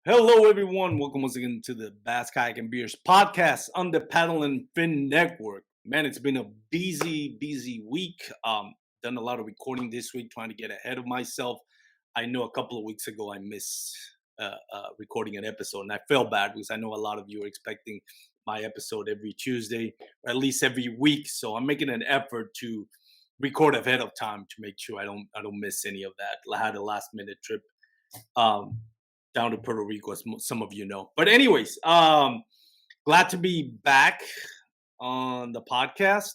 Hello, everyone. Welcome once again to the Bass Kayak and Beers podcast on the Paddle and Fin Network. Man, it's been a busy week. Done a lot of recording this week, trying to get ahead of myself. I know a couple of weeks ago I missed recording an episode, and I felt bad because I know a lot of you are expecting my episode every Tuesday or at least every week. So I'm making an effort to record ahead of time to make sure I don't miss any of that. I had a last minute trip. Um, Down to Puerto Rico, as some of you know. But anyways, glad to be back on the podcast.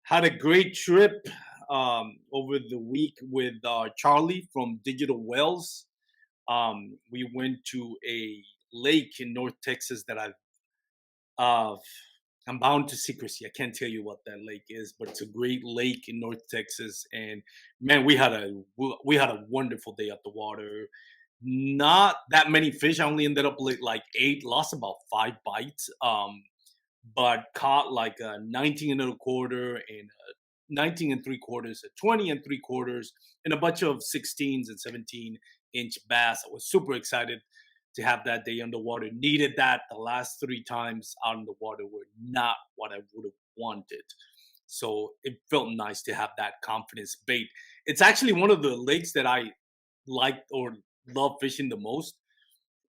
Had a great trip over the week with Charlie from Digital Wells. We went to a lake in North Texas that uh, I'm bound to secrecy. I can't tell you what that lake is, but it's a great lake in North Texas. And man, we had a wonderful day at the water. Not that many fish. I only ended up with like eight, lost about 5 bites. But caught like a 19 and a quarter and a 19 and three quarters, a 20 and three quarters, and a bunch of 16s and 17-inch bass. I was super excited to have that day underwater. Needed that. The last 3 times out in the water were not what I would have wanted. So it felt nice to have that confidence bait. It's actually one of the lakes that I like or love fishing the most.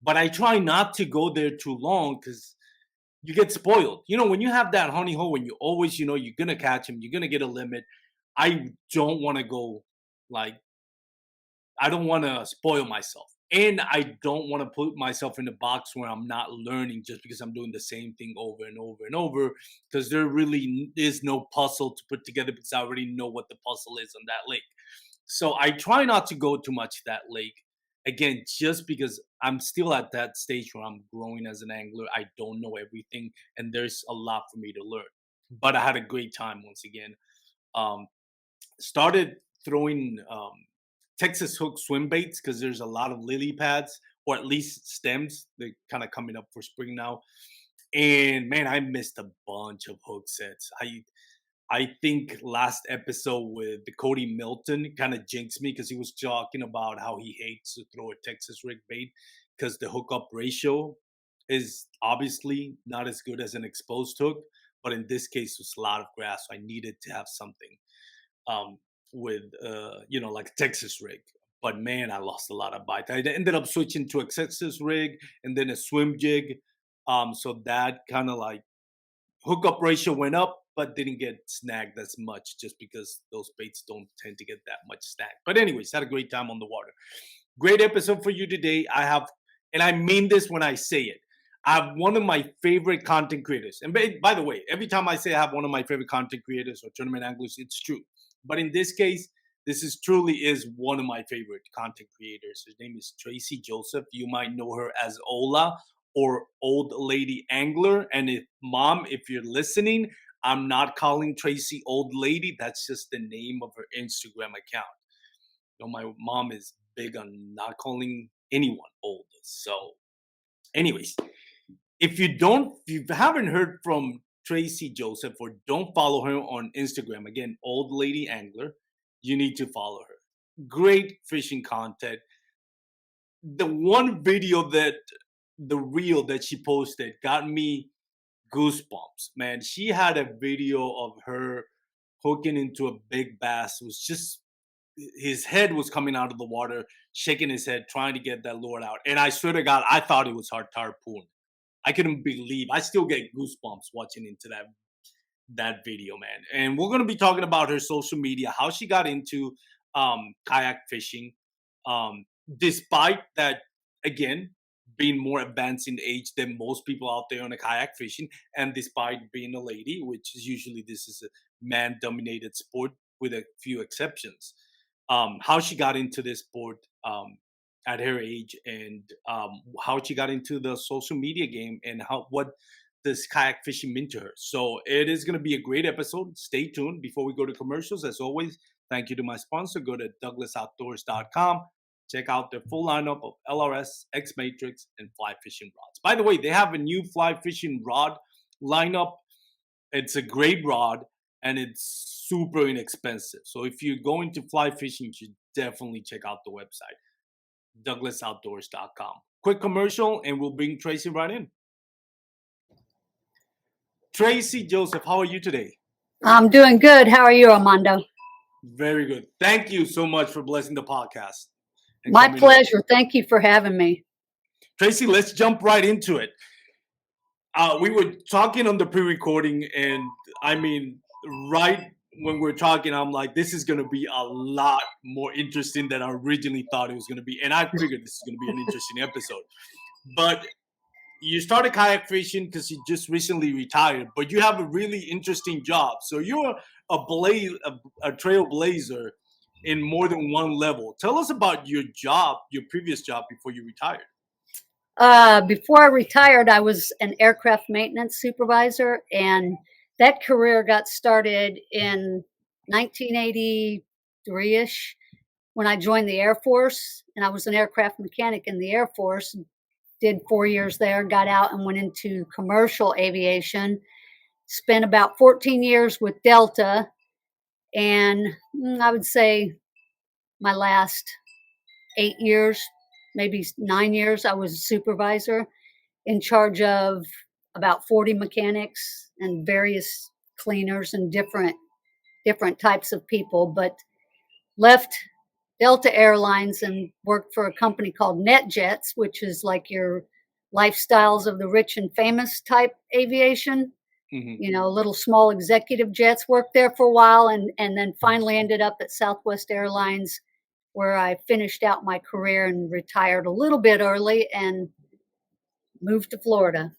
But I try not to go there too long because you get spoiled. When you have that honey hole, when you always, you're gonna catch him, you're gonna get a limit. I don't want to go like I don't want to spoil myself. And I don't want to put myself in a box where I'm not learning just because I'm doing the same thing over and over and over. Because there really is no puzzle to put together because I already know what the puzzle is on that lake. So I try not to go too much to that lake. Again, just because I'm still at that stage where I'm growing as an angler. I don't know everything, and there's a lot for me to learn. But I had a great time once again. Um, Started throwing Texas hook swim baits because there's a lot of lily pads or at least stems. They're kind of coming up for spring now. And man, I missed a bunch of hook sets. I think last episode with Cody Milton kind of jinxed me because he was talking about how he hates to throw a Texas rig bait because the hookup ratio is obviously not as good as an exposed hook. But in this case, it was a lot of grass, so I needed to have something um, with like a Texas rig. But man, I lost a lot of bites. I ended up switching to a Texas rig and then a swim jig. So that kind of like hookup ratio went up, but didn't get snagged as much just because those baits don't tend to get that much snag. But anyways, had a great time on the water. Great episode for you today. And I mean this when I say it. I have one of my favorite content creators. And by the way, every time I say I have one of my favorite content creators or tournament anglers, it's true. But in this case, this is truly is one of my favorite content creators. Her name is Tracy Joseph. You might know her as Ola or Old Lady Angler. And if you're listening, I'm not calling Tracy Old Lady. That's just the name of her Instagram account. My mom is big on not calling anyone old. So, anyways, if you haven't heard from Tracy Joseph or don't follow her on Instagram, again, Old Lady Angler, you need to follow her. Great fishing content. The one video the reel that she posted got me goosebumps, man. She had a video of her hooking into a big bass. It was just his head was coming out of the water, shaking his head, trying to get that lure out. And I swear to God, I thought it was her harpoon. I couldn't believe. I still get goosebumps watching into that video, man. And we're gonna be talking about her social media, how she got into kayak fishing, despite that, again, being more advanced in age than most people out there on the kayak fishing, and despite being a lady, which is usually this is a man-dominated sport with a few exceptions. How she got into this sport at her age, and how she got into the social media game, and what this kayak fishing meant to her. So it is going to be a great episode. Stay tuned. Before we go to commercials, as always, thank you to my sponsor. Go to douglasoutdoors.com. Check out their full lineup of LRS, X Matrix, and fly fishing rods. By the way, they have a new fly fishing rod lineup. It's a great rod and it's super inexpensive. So if you're going to fly fishing, you should definitely check out the website, douglasoutdoors.com. Quick commercial, and we'll bring Tracy right in. Tracy Joseph, how are you today? I'm doing good. How are you, Armando? Very good. Thank you so much for blessing the podcast. My pleasure. Thank you for having me. Tracy, let's jump right into it. We were talking on the pre-recording, and I mean, right when we're talking, I'm like, this is going to be a lot more interesting than I originally thought it was going to be. And I figured this is going to be an interesting episode. But you started kayak fishing because you just recently retired, but you have a really interesting job. So you're a trailblazer in more than one level. Tell us about your job, your previous job before you retired. Before I retired, I was an aircraft maintenance supervisor, and that career got started in 1983-ish when I joined the Air Force, and I was an aircraft mechanic in the Air Force. Did 4 years there, got out and went into commercial aviation. Spent about 14 years with Delta, and I would say my last 8 years, maybe 9 years, I was a supervisor in charge of about 40 mechanics and various cleaners and different types of people, but left Delta Airlines and worked for a company called NetJets, which is like your lifestyles of the rich and famous type aviation. Mm-hmm. You know, little small executive jets. Worked there for a while, and then finally ended up at Southwest Airlines, where I finished out my career and retired a little bit early and moved to Florida.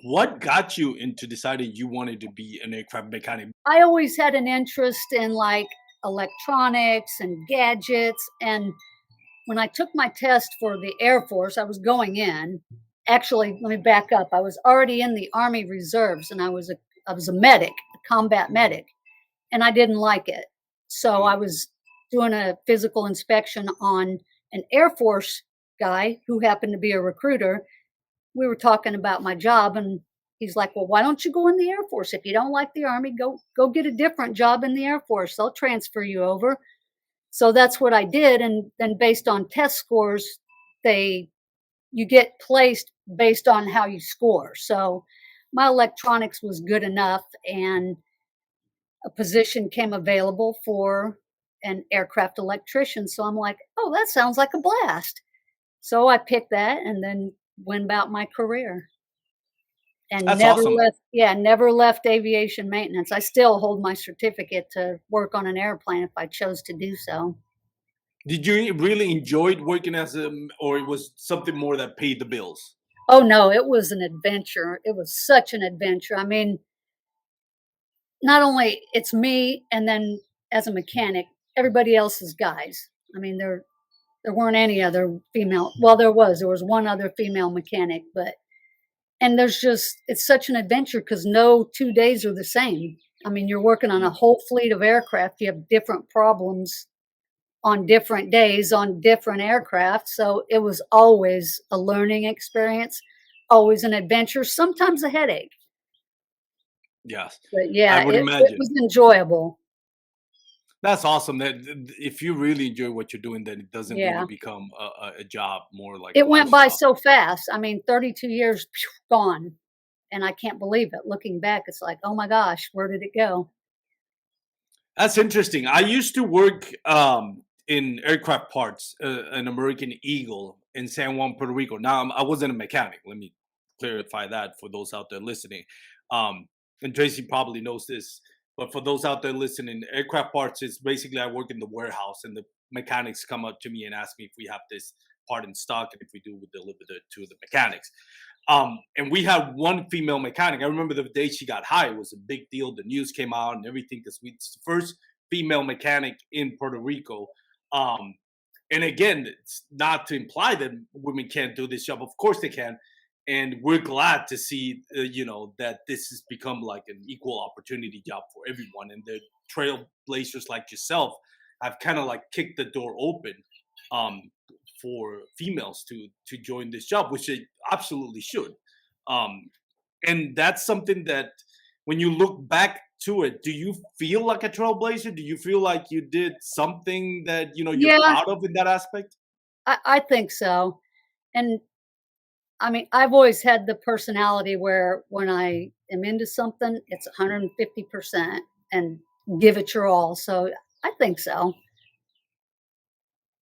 What got you into deciding you wanted to be an aircraft mechanic? I always had an interest in like electronics and gadgets. And when I took my test for the Air Force, I was going in. Actually, let me back up. I was already in the Army Reserves, and I was a medic, a combat medic, and I didn't like it. So I was doing a physical inspection on an Air Force guy who happened to be a recruiter. We were talking about my job, and he's like, well, why don't you go in the Air Force? If you don't like the Army, go get a different job in the Air Force. They'll transfer you over. So that's what I did. And then based on test scores, you get placed based on how you score. So my electronics was good enough, and a position came available for an aircraft electrician. So I'm like, oh, that sounds like a blast. So I picked that and then went about my career. And That's never awesome. never left aviation maintenance. I still hold my certificate to work on an airplane if I chose to do so. Did you really enjoy working or it was something more that paid the bills? Oh no, it was an adventure. It was such an adventure. I mean, not only it's me, and then as a mechanic, everybody else is guys. I mean, there weren't any other female. Well, there was one other female mechanic, but and it's such an adventure because no 2 days are the same. I mean, you're working on a whole fleet of aircraft. You have different problems on different days on different aircraft. So it was always a learning experience, always an adventure, sometimes a headache. Yes, But I yeah, would it imagine. was enjoyable. That's awesome. That if you really enjoy what you're doing, then it doesn't really Yeah. become a job, more like a It went by lifestyle. so fast. I mean, 32 years gone. And I can't believe it. Looking back, it's like, oh my gosh, where did it go? That's interesting. I used to work in aircraft parts, an American Eagle in San Juan, Puerto Rico. Now, I wasn't a mechanic. Let me clarify that for those out there listening. And Tracy probably knows this, but for those out there listening, aircraft parts is basically I work in the warehouse, and the mechanics come up to me and ask me if we have this part in stock, and if we do, we deliver it to the mechanics. And we had one female mechanic. I remember the day she got hired, it was a big deal. The news came out and everything because it's the first female mechanic in Puerto Rico. Um, and again, it's not to imply that women can't do this job. Of course they can. And we're glad to see, that this has become like an equal opportunity job for everyone. And the trailblazers like yourself have kind of like kicked the door open um, for females to join this job, which they absolutely should. Um, and that's something that when you look back to it, do you feel like a trailblazer? Do you feel like you did something that you're Yeah, proud of in that aspect? I think so. And I mean, I've always had the personality where when I am into something, it's 150% and give it your all. So I think so.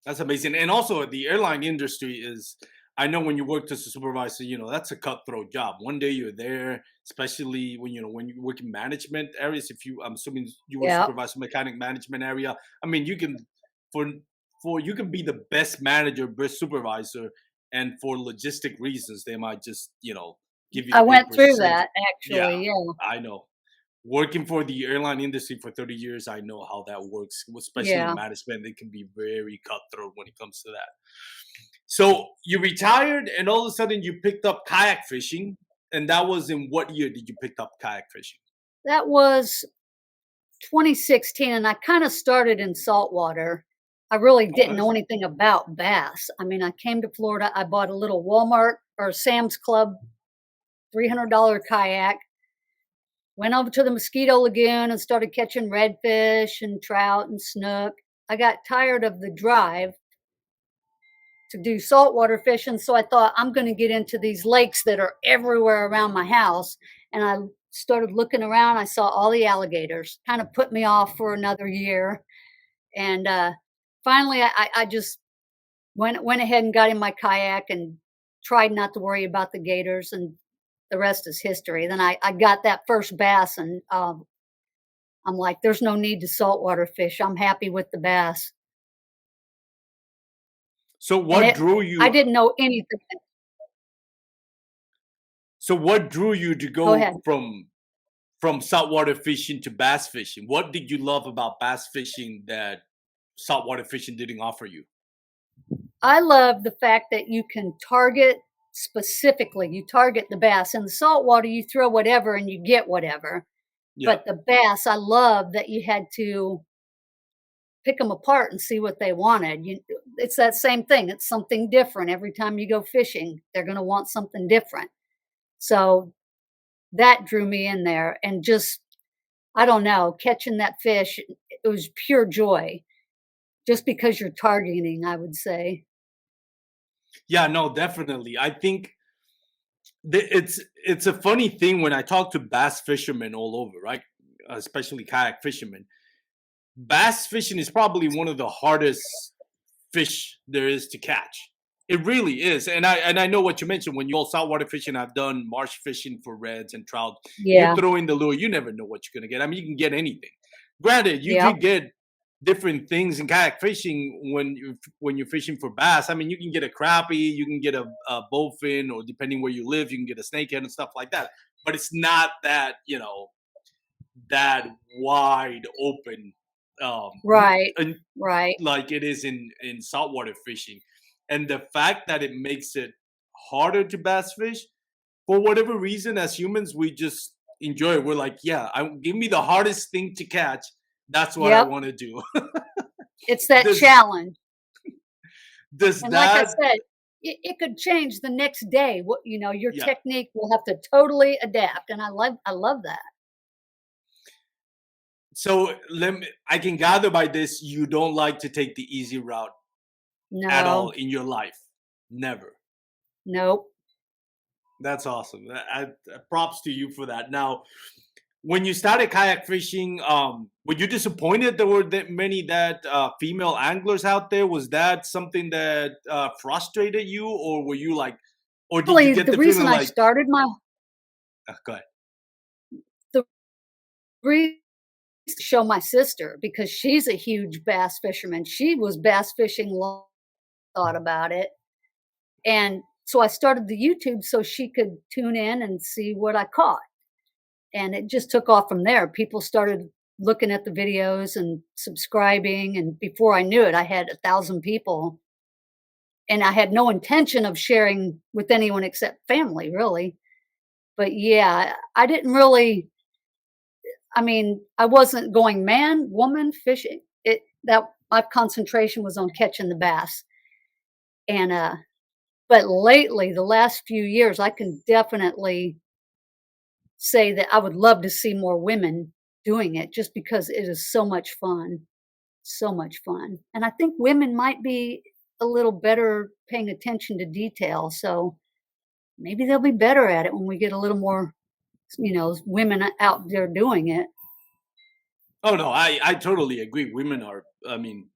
That's amazing. And also the airline industry is, I know when you work as a supervisor, that's a cutthroat job. One day you're there, especially when you work in management areas. If I'm assuming you were Yeah. supervisor mechanic management area. I mean, you can for you can be the best manager, best supervisor, and for logistic reasons, they might just, give you I a good went through percentage. that Yeah, actually. Yeah. I know. Working for the airline industry for 30 years, I know how that works, especially in Yeah. management. It can be very cutthroat when it comes to that. So you retired, and all of a sudden you picked up kayak fishing, and that was in what year did you pick up kayak fishing? That was 2016 and I kind of started in saltwater. I really Oh, didn't know nice. anything about bass. I mean, I came to Florida, I bought a little Walmart or Sam's Club $300 kayak, went over to the Mosquito Lagoon and started catching redfish and trout and snook. I got tired of the drive to do saltwater fishing, so I thought I'm going to get into these lakes that are everywhere around my house. And I started looking around. I saw all the alligators, kind of put me off for another year. And finally, I just went ahead and got in my kayak and tried not to worry about the gators, and the rest is history. Then I got that first bass, and I'm like, there's no need to saltwater fish. I'm happy with the bass. So And what drew I you? didn't know anything. So what drew you to Go go ahead. from saltwater fishing to bass fishing? What did you love about bass fishing that saltwater fishing didn't offer you? I love the fact that you can target specifically. You target the bass. In the saltwater, you throw whatever and you get whatever. Yeah. But the bass, I love that you had to pick them apart and see what they wanted. It's that same thing. It's something different every time you go fishing. They're going to want something different. So that drew me in there, and just I don't know, catching that fish. It was pure joy, just because you're targeting. I would say, Yeah, no, definitely. I think it's a funny thing when I talk to bass fishermen all over, right? Especially kayak fishermen. Bass fishing is probably one of the hardest fish there is to catch. It really is, and I know what you mentioned when you go saltwater fishing. I've done marsh fishing for reds and trout. You yeah, throw in the lure, you never know what you're gonna get. I mean, you can get anything. Granted, you yep, could get different things in kayak fishing when you're fishing for bass. I mean, you can get a crappie, you can get a bowfin, or depending where you live, you can get a snakehead and stuff like that. But it's not that that wide open, um, right, and right, like it is in saltwater fishing. And the fact that it makes it harder to bass fish, for whatever reason, as humans, we just enjoy it. We're like, yeah, give me the hardest thing to catch. That's what I yep. want to do. It's that does challenge, does and like I that said, it could change the next day. What your Yeah. technique will have to totally adapt, and I love that. So I can gather by this you don't like to take the easy route at all No, in your life. Never. nope. That's awesome. Props to you for that. Now, when you started kayak fishing, were you disappointed there were that many that female anglers out there? Was that something that frustrated you, or were you like, or did you Really, get the the reason feeling I like, started my go ahead. the reason to show my sister, because she's a huge bass fisherman. She was bass fishing long, thought about it. And so I started the YouTube so she could tune in and see what I caught. And it just took off from there. People started looking at the videos and subscribing. And before I knew it, I had 1,000 people. And I had no intention of sharing with anyone except family, really. But yeah, I didn't really, I mean, I wasn't going man, woman, fishing. That my concentration was on catching the bass. And but lately, the last few years, I can definitely say that I would love to see more women doing it just because it is so much fun. So much fun. And I think women might be a little better paying attention to detail. So maybe they'll be better at it when we get a little more, women out there doing it. Oh no, I totally agree. Women are, I mean,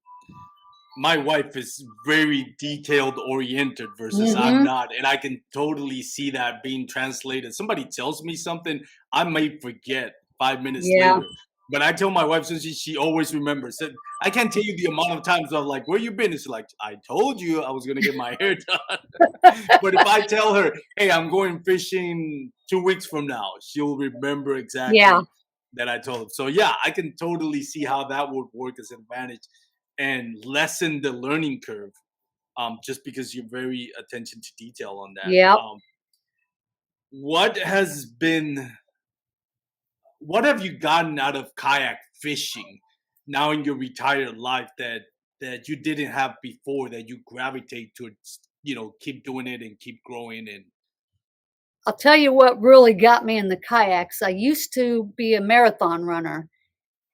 my wife is very detailed oriented versus I'm Hmm. not, and I can totally see that being translated. Somebody tells me something, I may forget 5 minutes Yeah. later, but I tell my wife, since she always remembers. And I can't tell you the amount of times I'm like, where you been? It's like, I told you I was gonna get my hair done. But if I tell her, hey, I'm going fishing 2 weeks from now, she'll remember Yeah. exactly that I told her. So yeah, I can totally see how that would work as an advantage and lessen the learning curve, just because you're very attention to detail on that. Yep. What has been what have you gotten out of kayak fishing now in your retired life that you didn't have before, that you gravitate towards, keep doing it and keep growing? And I'll tell you what really got me in the kayaks. I used to be a marathon runner.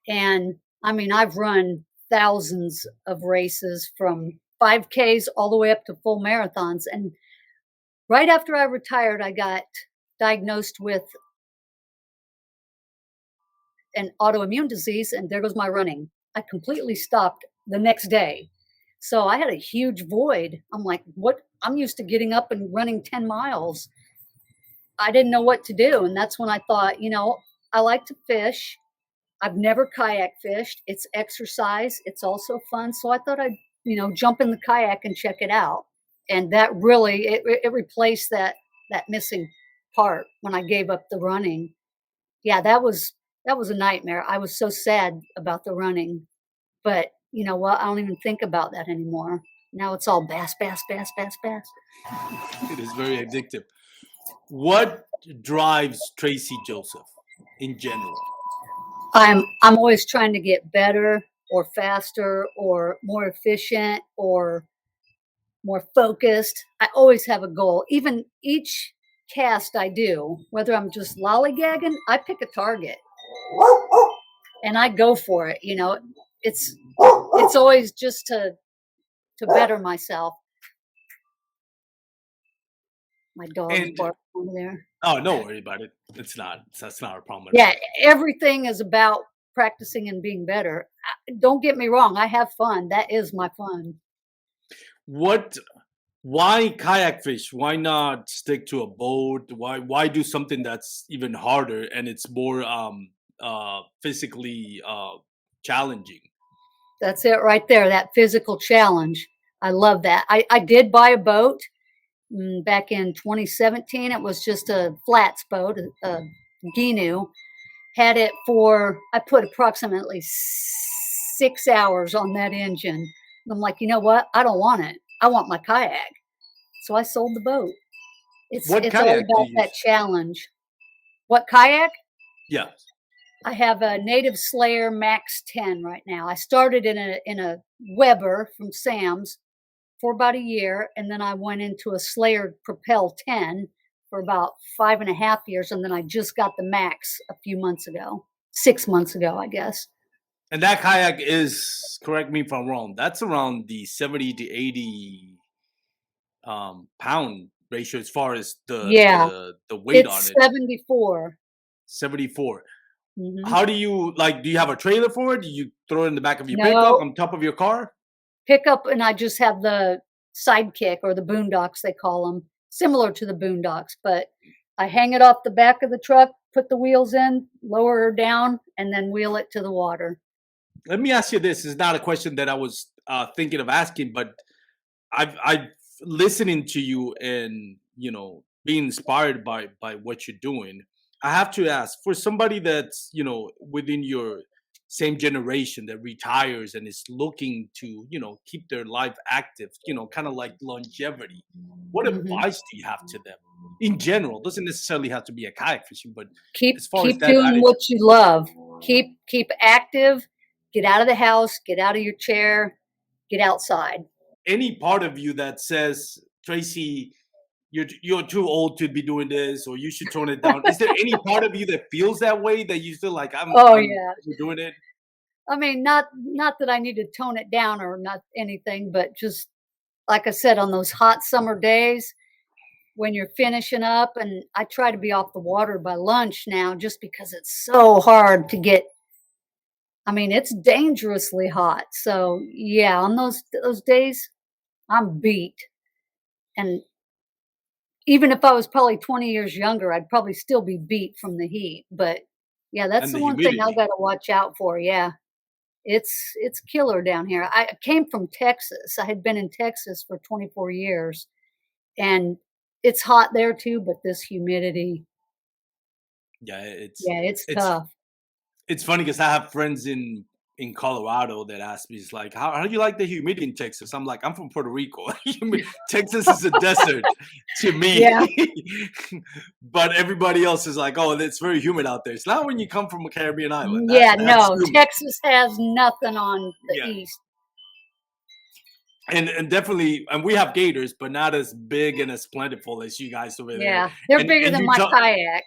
And I mean, I've run thousands of races from 5Ks all the way up to full marathons. And right after I retired, I got diagnosed with an autoimmune disease, and there goes my running. I completely stopped the next day. So I had a huge void. I'm like, what? I'm used to getting up and running 10 miles. I didn't know what to do. And that's when I thought, I like to fish. I've never kayak fished. It's exercise. It's also fun. So I thought I'd, jump in the kayak and check it out. And that really it replaced that missing part when I gave up the running. Yeah, that was a nightmare. I was so sad about the running. But you know what? I don't even think about that anymore. Now it's all bass, bass, bass, bass, bass. it is very addictive. What drives Tracy Joseph in general? I'm always trying to get better or faster or more efficient or more focused. I always have a goal. Even each cast I do, whether I'm just lollygagging, I pick a target and I go for it. It's always just to better myself. My dog's And barking over there. oh, no worry about it. That's not a problem at Yeah, all. everything is about practicing and being better. Don't get me wrong, I have fun. That is my fun. What Why kayak fish? Why not stick to a boat? Why do something that's even harder and it's more physically challenging? That's it right there, that physical challenge. I love that. I did buy a boat back in 2017. It was just a flats boat, a Ginu. Had it for, I put approximately 6 hours on that engine. And I'm like, you know what? I don't want it. I want my kayak. So I sold the boat. It's What it's all kayak do about you that use? challenge. What kayak? Yeah. I have a Native Slayer Max 10 right now. I started in a Weber from Sam's for about a year, and then I went into a Slayer Propel 10 for about 5.5 years, and then I just got the Max a few months ago, 6 months ago, I guess. And that kayak is, correct me if I'm wrong, that's around the 70 to 80 pound ratio as far as Yeah, the weight on it's it. 74. 74. Hmm. How do you like, do you have a trailer for it? Do you throw it in the back of your pickup No, on top of your car? pickup, and I just have the sidekick or the boondocks, they call them, similar to the boondocks, but I hang it off the back of the truck, put the wheels in, lower her down, and then wheel it to the water. Let me ask you this. It's not a question that I was thinking of asking, but I've listening to you and being inspired by what you're doing. I have to ask, for somebody that's within your same generation that retires and is looking to keep their life active, kind of like longevity. What Mhm. advice do you have to them in general? Doesn't necessarily have to be a kayak fishing, but Keep as far as keep that doing attitude. what you love. Keep active. Get out of the house. Get out of your chair. Get outside. Any part of you that says, Tracy, you're too old to be doing this, or you should tone it down. Is there any part of you that feels that way, that you feel like Oh, I'm yeah. doing it? I mean, not that I need to tone it down or not anything, but just like I said, on those hot summer days when you're finishing up, and I try to be off the water by lunch now just because it's so hard to get. I mean, it's dangerously hot. So, yeah, on those days, I'm beat. And even if I was probably 20 years younger, I'd probably still be beat from the heat. But yeah, that's And the the one thing I've humidity. got to watch out for. Yeah. It's killer down here. I came from Texas. I had been in Texas for 24 years, and it's hot there too, but this humidity, Yeah, yeah, it's it's tough. it's funny because I have friends in Colorado that ask me, "It's like, how do you like the humidity in Texas?" I'm like, "I'm from Puerto Rico. Texas is a desert to me." Yeah. But everybody else is like, "Oh, it's very humid out there." It's not when you come from a Caribbean island. Yeah, That's no, humid. Texas has nothing on the Yeah. east. And definitely, and we have gators, but not as big and as plentiful as you guys over there. Yeah, they're bigger And than you my kayak.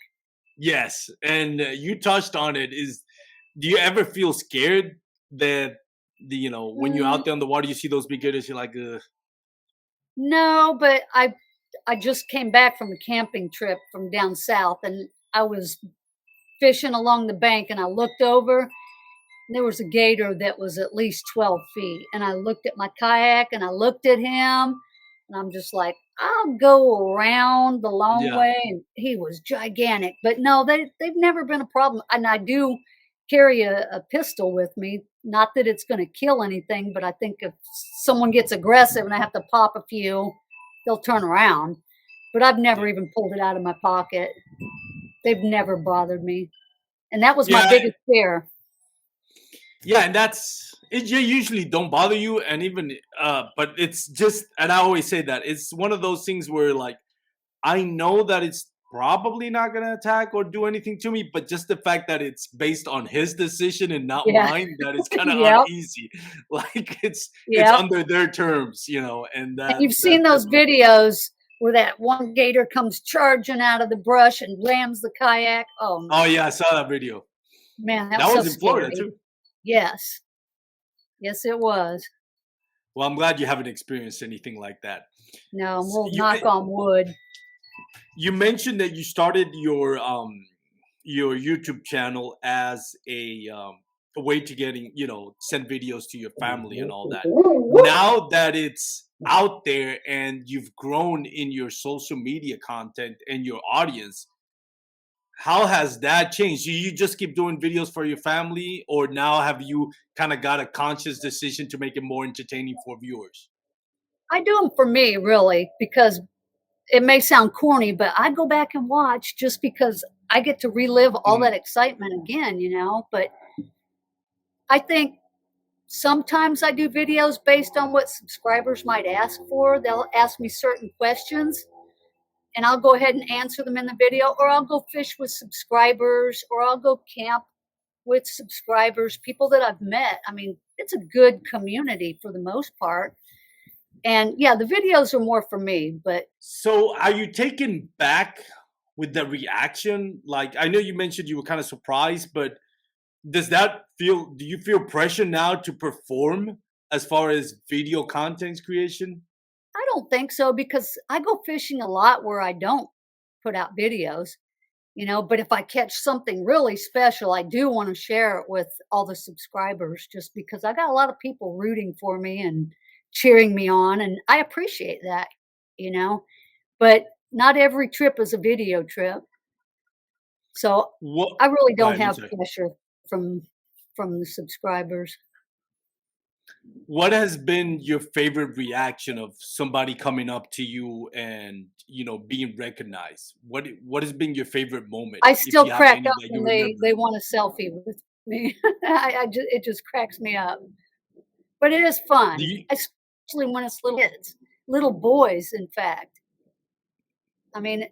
yes, and you touched on it. Do you ever feel scared that when you're Mm, out there on the water, you see those big gators, you're like, no, but I just came back from a camping trip from down south, and I was fishing along the bank, and I looked over, there was a gator that was at least 12 feet. And I looked at my kayak and I looked at him, and I'm just like, I'll go around the long yeah, way. And he was gigantic. But no, they've never been a problem. And I do carry a pistol with me. Not that it's going to kill anything, but I think if someone gets aggressive and I have to pop a few, they'll turn around. But I've yeah, never even pulled it out of my pocket. They've never bothered me. And that was my yeah, biggest fear. yeah, and that's it. You usually don't bother you, and even but it's just, and I always say that it's one of those things where like I know that it's probably not gonna attack or do anything to me, but just the fact that it's based on his decision and not Yeah. mine, that is kind of Yep. uneasy. Like it's Yep. under their terms, and And that you've that seen those definitely. videos where that one gator comes charging out of the brush and lambs the kayak. Oh Oh no, yeah, I saw that video. man, that That was so was in Florida scary. too. Yes. Yes, it was. Well, I'm glad you haven't experienced anything like that. No, we'll You knock on wood. you mentioned that you started your YouTube channel as a way to getting send videos to your family and all that. Now that it's out there and you've grown in your social media content and your audience, how has that changed? Do you just keep doing videos for your family, or now have you kind of got a conscious decision to make it more entertaining for viewers? I do them for me, really, because it may sound corny, but I go back and watch just because I get to relive all Mhm. that excitement again. But I think sometimes I do videos based on what subscribers might ask for. They'll ask me certain questions, and I'll go ahead and answer them in the video, or I'll go fish with subscribers, or I'll go camp with subscribers, people that I've met. I mean, it's a good community for the most part. And yeah, the videos are more for me, but So, are you taken back with the reaction? Like, I know you mentioned you were kind of surprised, but do you feel pressure now to perform as far as video content creation? I don't think so because I go fishing a lot where I don't put out videos. But if I catch something really special, I do want to share it with all the subscribers just because I got a lot of people rooting for me and cheering me on, and I appreciate that. But not every trip is a video trip. So What I really Go don't ahead, I'm have sorry. pressure from from the subscribers. What has been your favorite reaction of somebody coming up to you and, being recognized? What has been your favorite moment, I if still you have crack any up that you when remember? they want a selfie with me. It just cracks me up. But it is Do fun, you especially when it's little kids, little boys, in fact. I mean,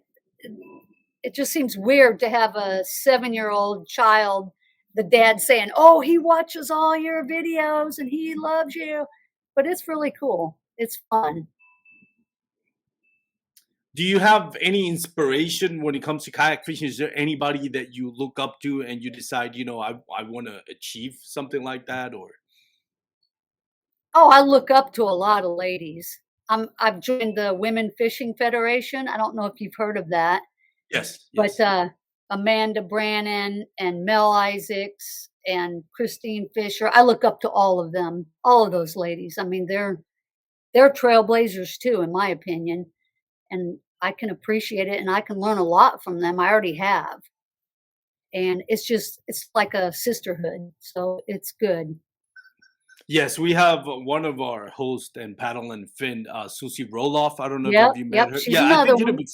it just seems weird to have a 7-year-old child, the dad saying, "Oh, he watches all your videos and he loves you." But it's really cool. It's fun. Do you have any inspiration when it comes to kayak fishing? Is there anybody that you look up to and you decide, I want to achieve something like that? Or Oh, I look up to a lot of ladies. I've joined the Women Fishing Federation. I don't know if you've heard of that, yes, but yes. Amanda Brannon and Mel Isaacs and Christine Fisher. I look up to all of them, all of those ladies. I mean, they're trailblazers too, in my opinion, and I can appreciate it, and I can learn a lot from them. I already have, and it's like a sisterhood, so it's good. Yes, we have one of our hosts and paddle and fin, Susie Roloff. I don't know if Yep, have you met yep. her. She's Yeah, I another think one.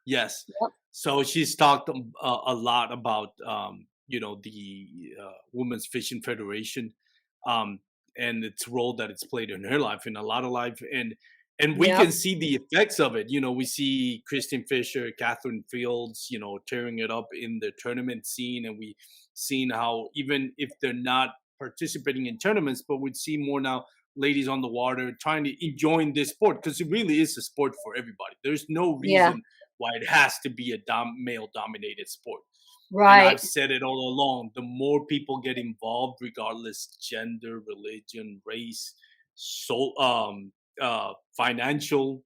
yes. Yep. So she's talked a lot about the Women's Fishing Federation, um, and its role that it's played in her life, in a lot of life, and we Yep. can see the effects of it. We see Christine Fisher, Catherine Fields, tearing it up in the tournament scene, and we seen how even if they're not participating in tournaments, but we'd see more now ladies on the water trying to enjoying this sport because it really is a sport for everybody. There's no Yeah. reason why it has to be a male dominated sport. And I've Right. said it all along, the more people get involved, regardless gender, religion, race, financial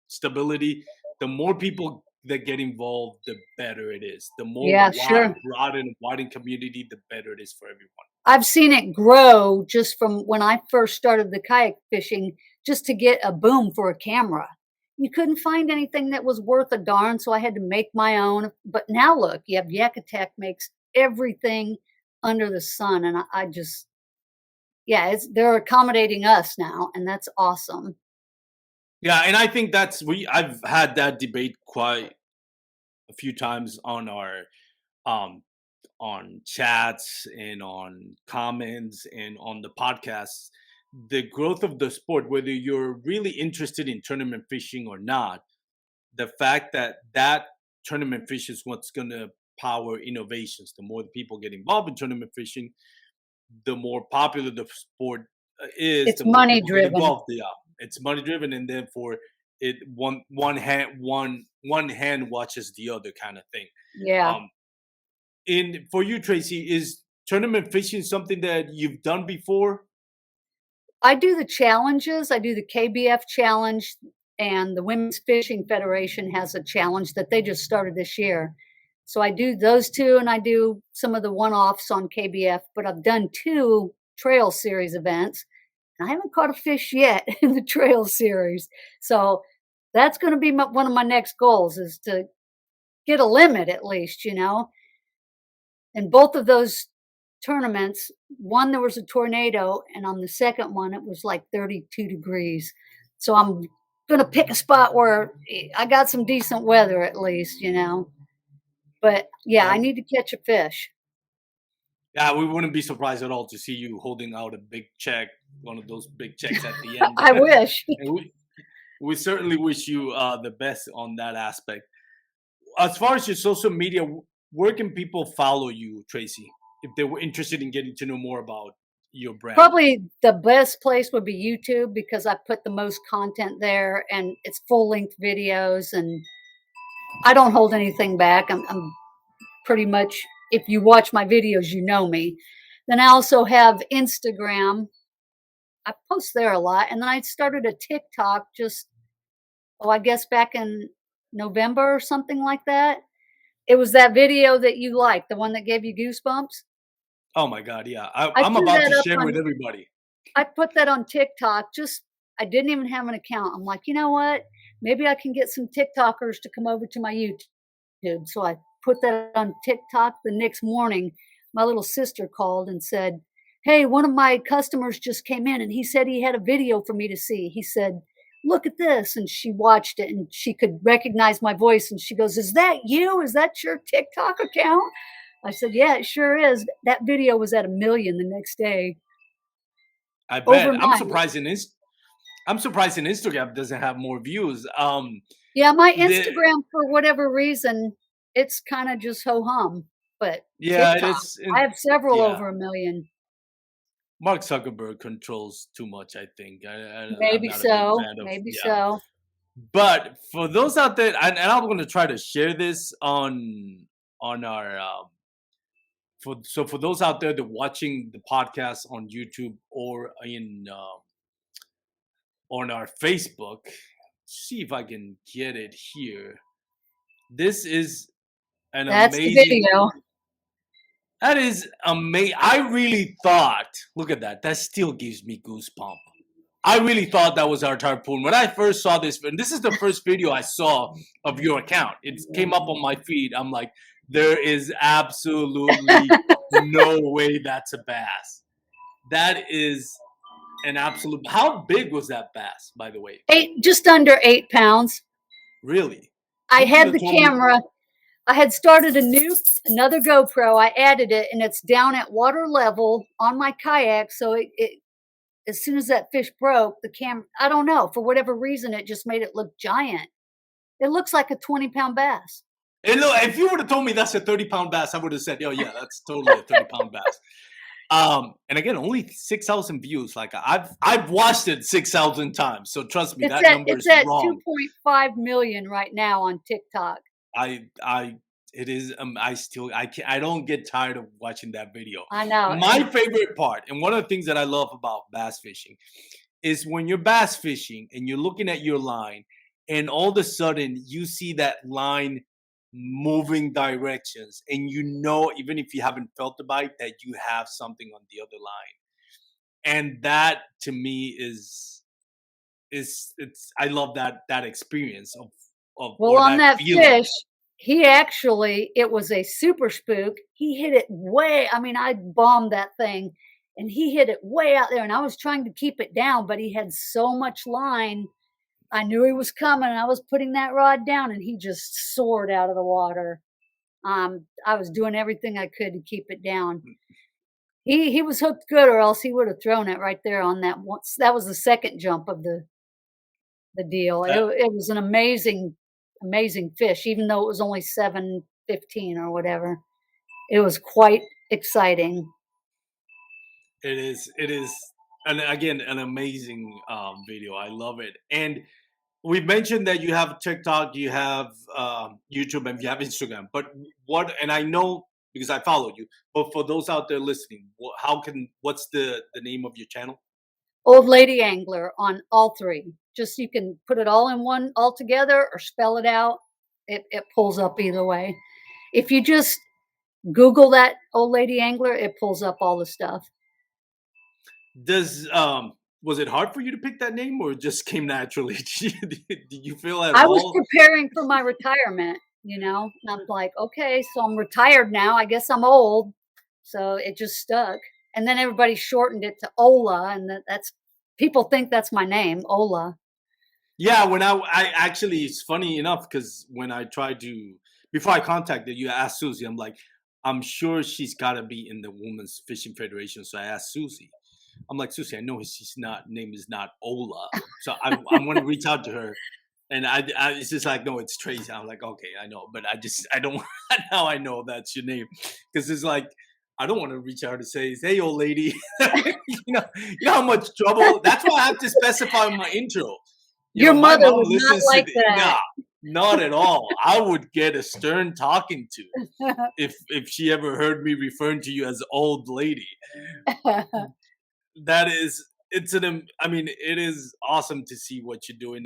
stability, the more people that get involved, the better it is. The more Yeah, sure. broad and wide community, the better it is for everyone. I've seen it grow just from when I first started the kayak fishing, just to get a boom for a camera. You couldn't find anything that was worth a darn, so I had to make my own. But now look, you have Yak Attack makes everything under the sun, and I just yeah, they're accommodating us now, and that's awesome. Yeah, and I think I've had that debate quite a few times um on chats and on comments and on the podcasts. The growth of the sport, whether you're really interested in tournament fishing or not, the fact that tournament fish is what's going to power innovations. The more the people get involved in tournament fishing, the more popular the sport is, It's the more money people get driven. involved. Yeah, it's money driven, and therefore it one hand watches the other kind of thing. Yeah. Um, in For you, Tracy, is tournament fishing something that you've done before? I do the challenges. I do the KBF challenge, and the Women's Fishing Federation has a challenge that they just started this year. So I do those two, and I do some of the one-offs on KBF. But I've done two trail series events, and I haven't caught a fish yet in the trail series. So that's going to be one of my next goals is to get a limit at least, And both of those tournaments, one there was a tornado, and on the second one it was like 32 degrees. So I'm gonna pick a spot where I got some decent weather at least. But yeah, I Um, need to catch a fish. yeah, we wouldn't be surprised at all to see you holding out a big check, one of those big checks at the end. I wish. And we certainly wish you the best on that aspect. As far as your social media, where can people follow you, Tracy, if they were interested in getting to know more about your brand? Probably the best place would be YouTube because I put the most content there and it's full length videos and I don't hold anything back. I'm pretty much, if you watch my videos, you know me. Then I also have Instagram. I post there a lot. And then I started a TikTok just, oh, I guess back in November or something like that. It was that video that you liked, the one that gave you goosebumps. Oh my God, yeah, I I'm threw about that to up share with on, everybody. I put that on TikTok. Just, I didn't even have an account. I'm like, you know what? Maybe I can get some TikTokers to come over to my YouTube. So I put that on TikTok. The next morning, my little sister called and said, "Hey, one of my customers just came in and he said he had a video for me to see." He said, "Look at this." And she watched it and she could recognize my voice. And she goes, "Is that you? Is that your TikTok account?" I said, "Yeah, it sure is." That video was at 1 million the next day, I bet. overnight. I'm surprised in Instagram doesn't have more views. Yeah, my The Instagram, for whatever reason, it's kind of just ho hum. But Yeah, it TikTok, is. I have several Yeah, over 1 million. Mark Zuckerberg controls too much. I think I'm Maybe not a big so, fan of. maybe Yeah, so. But for those out there, and I'm going to try to share this on our for those out there that watching the podcast on YouTube or in on our Facebook. See if I can get it here. This is an That's the amazing. video. That is amazing. I really thought. Look at that. That still gives me goosebump. I really thought that was our harpoon. When I first saw this, and this is the first video I saw of your account. It came up on my feed. I'm like, there is absolutely no way that's a bass. That is an absolute. How big was that bass, by the way? Just under 8 pounds. Really? I You could had have the told me. camera. I had started another GoPro. I added it, and it's down at water level on my kayak. So as soon as that fish broke, the camera, I don't know, for whatever reason, it just made it look giant. It looks like a 20-pound bass. And look, if you would have told me that's a 30-pound bass, I would have said, "Oh yeah, that's totally a 30-pound bass." And again, only 6,000 views. Like I've watched it 6,000 times. So trust me, that number It's is at wrong. 2.5 million right now on TikTok. I it is I don't get tired of watching that video. I know. My favorite part, and one of the things that I love about bass fishing, is when you're bass fishing and you're looking at your line, and all of a sudden you see that line moving directions, and you know, even if you haven't felt the bite, that you have something on the other line. And that to me is it's I love that experience of Well, or on that that feeling. fish, it was a super spook. He hit it way, I mean, I bombed that thing and he hit it way out there and I was trying to keep it down, but he had so much line. I knew he was coming. I was putting that rod down and he just soared out of the water. I was doing everything I could to keep it down. He was hooked good or else he would have thrown it right there on that once. That was the second jump of the deal. It was an amazing fish, even though it was only 7.15 or whatever. It was quite exciting. It is, and again, an amazing video. I love it. And we mentioned that you have TikTok, you have YouTube, and you have Instagram. But what? And I know because I follow you. But for those out there listening, what's the name of your channel? Old Lady Angler on all three. Just you can put it all in one all together or spell it out. It pulls up either way. If you just Google that Old Lady Angler, it pulls up all the stuff. Does Was it hard for you to pick that name, or it just came naturally? Did you feel at I was all? preparing for my retirement, and I'm like, okay, so I'm retired now. I guess I'm old. So it just stuck. And then everybody shortened it to Ola, and that's people think that's my name, Ola. Yeah, when I actually, it's funny enough because when I tried to, before I contacted you, I asked Susie, I'm like, I'm sure she's got to be in the Women's Fishing Federation. So I asked Susie, I'm like, Susie, I know she's not, name is not Ola. So I'm going to reach out to her. And it's just like, no, it's Tracy. I'm like, okay, I know. But I don't, now I know that's your name. Because it's like, I don't want to reach out to say, hey, old lady. You know how much trouble. That's why I have to specify my intro. Your My mother mom was not listens to like the, that. nah, not at all. I would get a stern talking to if she ever heard me referring to you as old lady. That is, I mean, it is awesome to see what you're doing.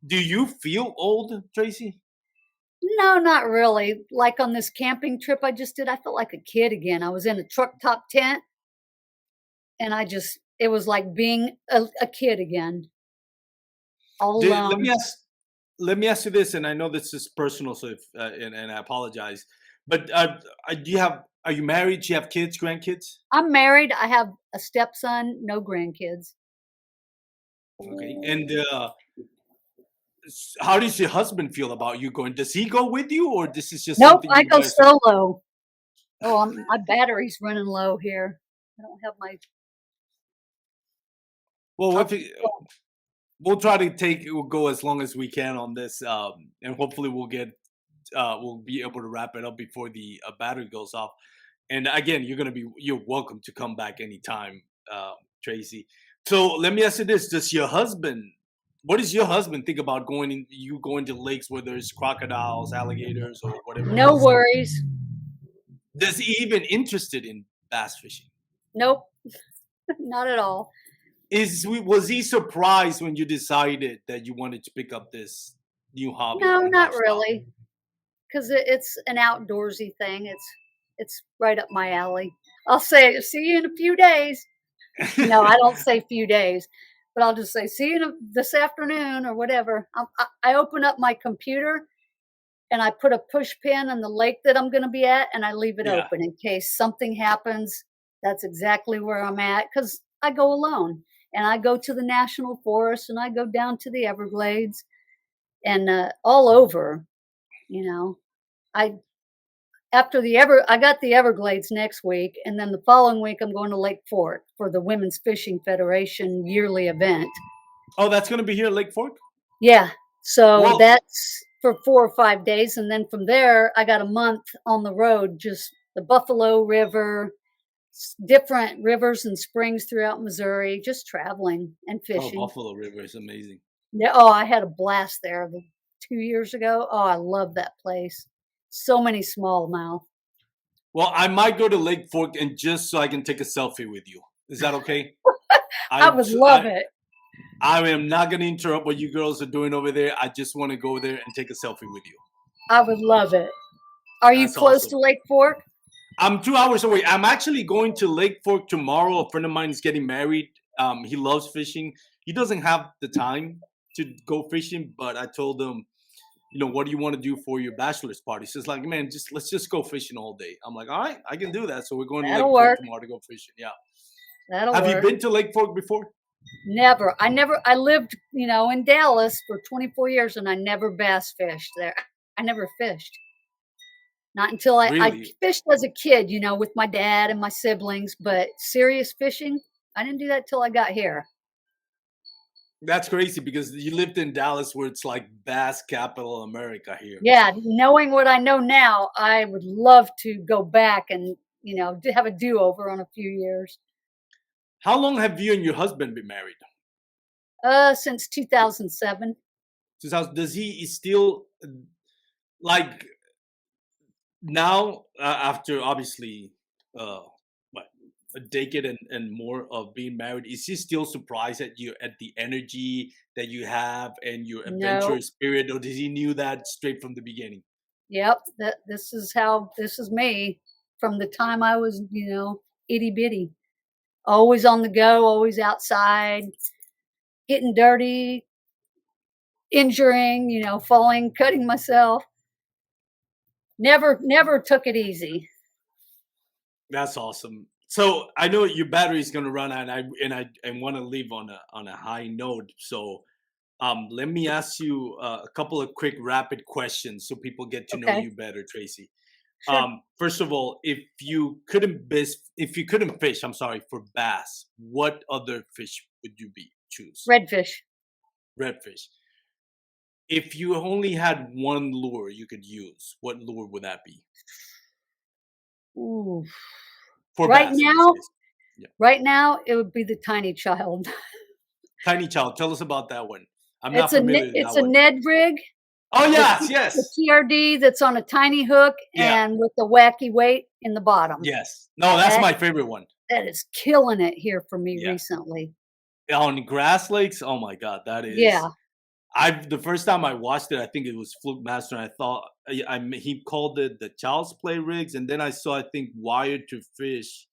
Do you feel old, Tracy? No, not really. Like on this camping trip I just did, I felt like a kid again. I was in a truck top tent and it was like being a kid again, all Let me alone. ask you this, and I know this is personal, so if and I apologize, but are you married? Do you have kids, grandkids? I'm married. I have a stepson, no grandkids. Okay, and how does your husband feel about you going? Does he go with you, or this is just Nope, something I you go guys are? solo. Oh, my battery's running low here. I don't have my Well, I'll if it, we'll try to we'll go as long as we can on this, and hopefully we'll be able to wrap it up before the battery goes off. And again, you're welcome to come back anytime, Tracy. So let me ask you this: does your husband What does your husband think about going to lakes where there's crocodiles, alligators, or whatever it No is? worries. Does he even interested in bass fishing? Nope, not at all. Was he surprised when you decided that you wanted to pick up this new hobby No, and not lifestyle? really, because it's an outdoorsy thing. It's right up my alley. I'll say, see you in a few days. No, I don't say few days, but I'll just say, see you this afternoon or whatever. I open up my computer and I put a push pin in the lake that I'm going to be at, and I leave it Yeah. open in case something happens. That's exactly where I'm at because I go alone and I go to the national forest and I go down to the Everglades and all over. You know, I I got the Everglades next week, and then the following week I'm going to Lake Fork for the Women's Fishing Federation yearly event. Oh, that's gonna be here at Lake Fork. Yeah, so Well, that's for 4 or 5 days, and then from there I got a month on the road, just the Buffalo River, different rivers and springs throughout Missouri, just traveling and oh, fishing. Buffalo River is amazing. Yeah, oh, I had a blast there 2 years ago. Oh, I love that place. So many smallmouth. Well, I might go to Lake Fork and just so I can take a selfie with you. Is that okay? I I would love it. I am not gonna interrupt what you girls are doing over there. I just want to go there and take a selfie with you. I would love it. Are you That's close to awesome. Lake Fork? I'm 2 hours away. I'm actually going to Lake Fork tomorrow. A friend of mine is getting married. He loves fishing. He doesn't have the time to go fishing, but I told him, what do you want to do for your bachelor's party? He says, like, man, let's just go fishing all day. I'm like, all right, I can do that. So we're going to Lake That'll Fork work. tomorrow to go fishing. Yeah. That'll Have you work. been to Lake Fork before? Never. I lived, in Dallas for 24 years and I never bass fished there. I never fished. Not until I Really? fished as a kid, with my dad and my siblings, but serious fishing, I didn't do that till I got here. That's crazy because you lived in Dallas where it's like bass capital America here. Yeah, knowing what I know now, I would love to go back and, have a do-over on a few years. How long have you and your husband been married? Since 2007. Does he still like now after obviously uh what a decade and more of being married, is he still surprised at you at the energy that you have and your No. adventurous spirit, or did he knew that straight from the beginning? Yep, this is me from the time I was, itty bitty. Always on the go, always outside, getting dirty, injuring, falling, cutting myself. Never took it easy. That's awesome. So I know your battery is going to run out, and I want to leave on a high note. So let me ask you a couple of quick rapid questions so people get to know Okay, you better, Tracy. sure. First of all, if you couldn't fish, I'm sorry, for bass, what other fish would you be choose? Redfish. Redfish. If you only had one lure you could use, what lure would that be? Ooh. For Right bass in this now, case. Yeah. right now, it would be the tiny child. Tiny Child, tell us about that one. I'm not familiar with that It's a one. Ned rig, Oh the yes, the yes. TRD that's on a tiny hook Yeah, and with the wacky weight in the bottom. yes. No, that's That my favorite one. that is killing it here for me Yeah. recently. On grass lakes, oh my god, that is Yeah. I've the first time I watched it, I think it was Fluke Master, and I thought he called it the Child's Play rigs, and then I saw I think Wired to Fish,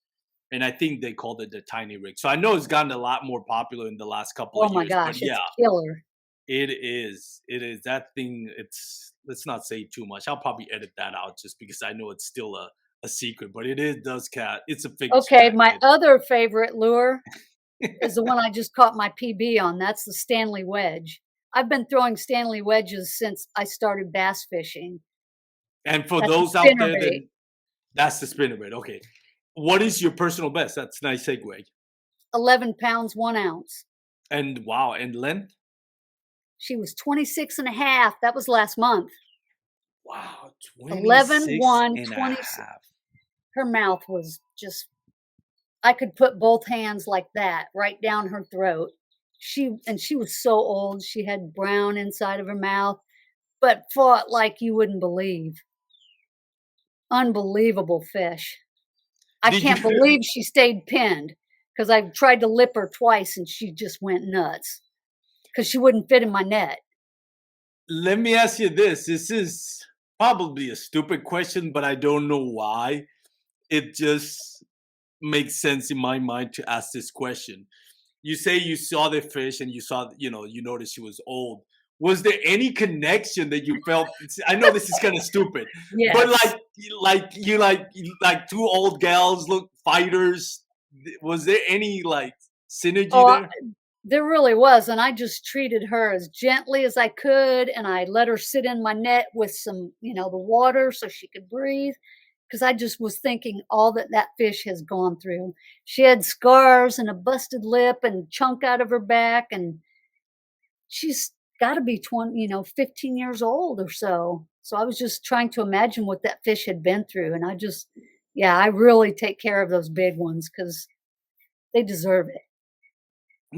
and I think they called it the Tiny Rig. So I know it's gotten a lot more popular in the last couple Oh of my years, but gosh, yeah, it's killer. it is. It is that thing. It's let's not say too much. I'll probably edit that out just because I know it's still a secret, but it is does cat. It's a fish Okay, cat. my other favorite lure is the one I just caught my PB on. That's the Stanley wedge. I've been throwing Stanley wedges since I started bass fishing. And for That's a those out there spinnerbait. that that's the spinnerbait. Okay, what is your personal best? That's a nice segue. 11 pounds, 1 ounce. And wow, and length? She was 26 and a half. That was last month. Wow, 11, 26 1, and a 26. half. Her mouth was just, I could put both hands like that right down her throat. she was so old. She had brown inside of her mouth, but fought like you wouldn't believe. Unbelievable fish. I Did you can't believe she stayed pinned because I tried to lip her twice and she just went nuts because she wouldn't fit in my net. let me ask you this. This is probably a stupid question, but I don't know why. It just makes sense in my mind to ask this question. You say you saw the fish and you saw, you noticed she was old. Was there any connection that you felt? I know this is kind of stupid, but Yes. like two old gals look fighters. Was there any like synergy Oh, there? there really was, and I just treated her as gently as I could, and I let her sit in my net with some, the water so she could breathe. Because I just was thinking all that that fish has gone through. She had scars and a busted lip and chunk out of her back, and she's got to be 20, 15 years old or so. So I was just trying to imagine what that fish had been through, and yeah, I really take care of those big ones because they deserve it.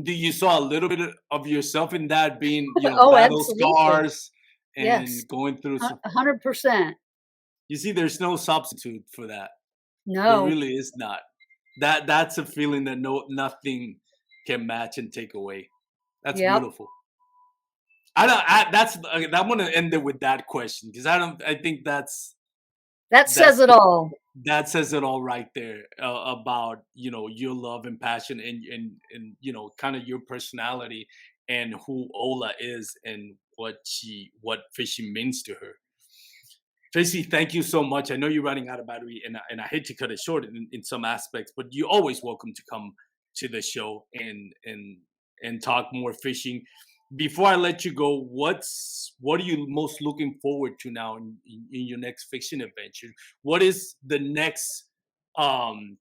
Do you saw a little bit of yourself in that, being Oh, battle absolutely. scars Yes, and going through some? 100%. You see, there's no substitute for that. There No. really is not. That's a feeling that nothing can match and take away. That's Yep. beautiful. I don't. I'm gonna end it with that question because I don't. I think That says that's it all. that says it all right there, about your love and passion, and kind of your personality and who Ola is and what fishing means to her. Tracy, thank you so much. I know you're running out of battery, and I hate to cut it short in some aspects, but you're always welcome to come to the show and talk more fishing. Before I let you go, what are you most looking forward to now in your next fishing adventure? What is the next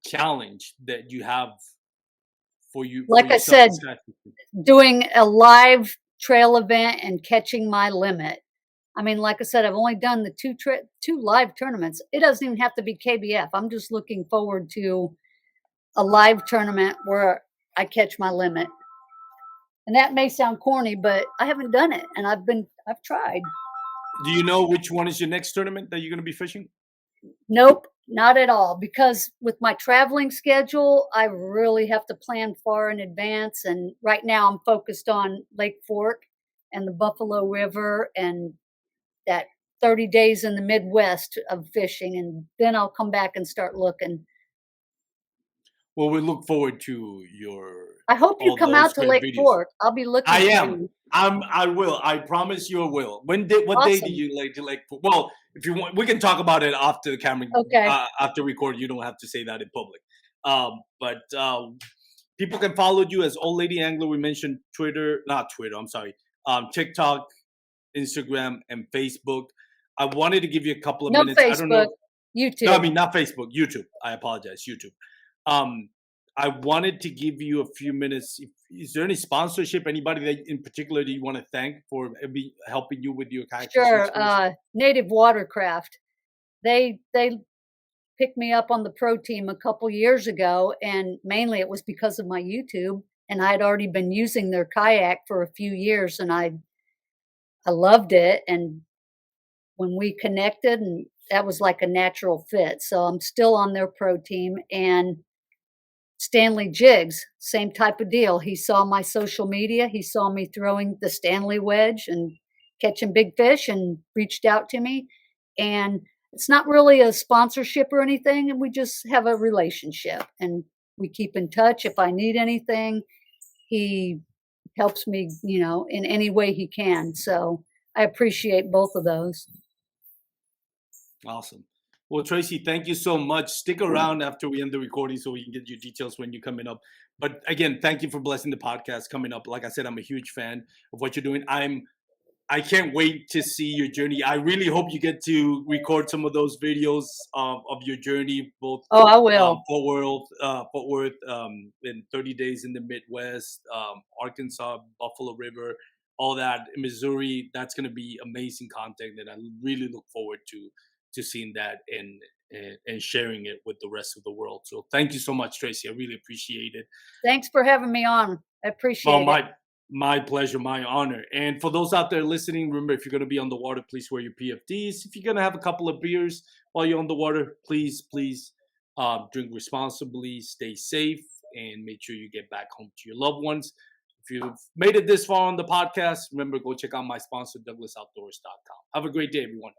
challenge that you have for Like I yourself in said, sky fishing? doing a live trail event and catching my limit. I mean, like I said, I've only done the two live tournaments. It doesn't even have to be KBF. I'm just looking forward to a live tournament where I catch my limit. And that may sound corny, but I haven't done it, and I've tried. Do you know which one is your next tournament that you're going to be fishing? Nope, not at all. Because with my traveling schedule, I really have to plan far in advance. And right now, I'm focused on Lake Fork and the Buffalo River and that 30 days in the Midwest of fishing. And then I'll come back and start looking. Well, we look forward to your I hope you all come those out to great Lake videos. Fork. I'll be I looking for am. you. I will. I promise you I will. What day did Awesome. you like? Well, if you want, we can talk about it after the camera, Okay. after record. You don't have to say that in public. But people can follow you as Old Lady Angler. We mentioned Twitter, not Twitter. I'm sorry. TikTok, Instagram, and Facebook. I wanted to give you a couple of No minutes. I don't Facebook, know. No, I YouTube. mean not Facebook, YouTube. I apologize, YouTube. Um, I wanted to give you a few minutes. Is there any sponsorship, anybody that in particular that you want to thank for helping you with your kayak fishing Sure. experience? Native Watercraft. They picked me up on the pro team a couple years ago, and mainly it was because of my YouTube. And I had already been using their kayak for a few years, and I loved it. And when we connected, and that was like a natural fit. So I'm still on their pro team. And Stanley Jiggs, same type of deal. He saw my social media. He saw me throwing the Stanley wedge and catching big fish and reached out to me. And it's not really a sponsorship or anything. And we just have a relationship and we keep in touch. If I need anything, he helps me, in any way he can. So I appreciate both of those. Awesome. Well, Tracy, thank you so much. Stick around after we end the recording so we can get your details when you're coming up. But again, thank you for blessing the podcast coming up. Like I said, I'm a huge fan of what you're doing. I can't wait to see your journey. I really hope you get to record some of those videos of your journey, both Oh, I will. Fort Worth, in 30 days in the Midwest, Arkansas, Buffalo River, all that in Missouri. That's going to be amazing content, and I really look forward to seeing that and sharing it with the rest of the world. So thank you so much, Tracy. I really appreciate it. Thanks for having me on. I Well, appreciate it. my My pleasure, my honor. And for those out there listening, remember if you're going to be on the water, please wear your PFDs. If you're going to have a couple of beers while you're on the water, please drink responsibly, stay safe, and make sure you get back home to your loved ones. If you've made it this far on the podcast, remember go check out my sponsor, DouglasOutdoors.com. Have a great day, everyone.